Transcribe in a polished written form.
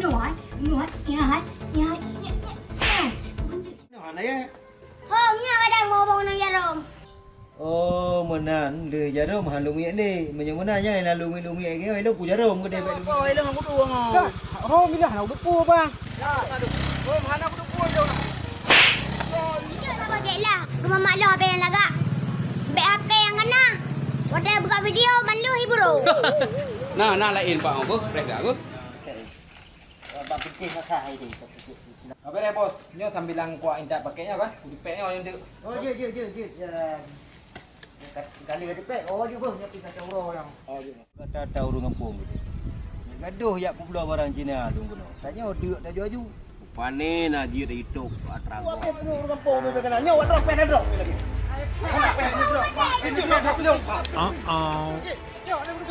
bunuh hai. Ya hai. Ya hai. Nah, naya. Homnya kadang ngomong nang jarum. Oh, menan de jarum halung ye ni. Menyo mana nya lalu minum ye ke lu ku jarum ke de. Apa ai leng aku dua ngau. Ro mi lah nak depu bang. Ya, aduh. Oh, mana aku dua jauh nak. Ya tak boleh lah. Rumah mak lu apa yang lagak? Beg HP yang kena. Wadah buka video malu ibu ro. Nah, lain pak apa? Rek aku. Bang penting nak hai de. Apa dia bos? Nyo sambilang kuat intak pakainya kan? Dipeknya yang dia. Oh, je. Kali ada pek. Oh, je bang, nyapi kacau ro yang. Oh, je. Kata tahu orang kampung gitu. Gaduh yak pula barang Cina dong kono. Tanya deuk dah jual. Pane na dia dah hidup atrang. Apa orang kampung ni kena nyawa drop pen drop lagi. Apa ni drop? Ini drop aku jom.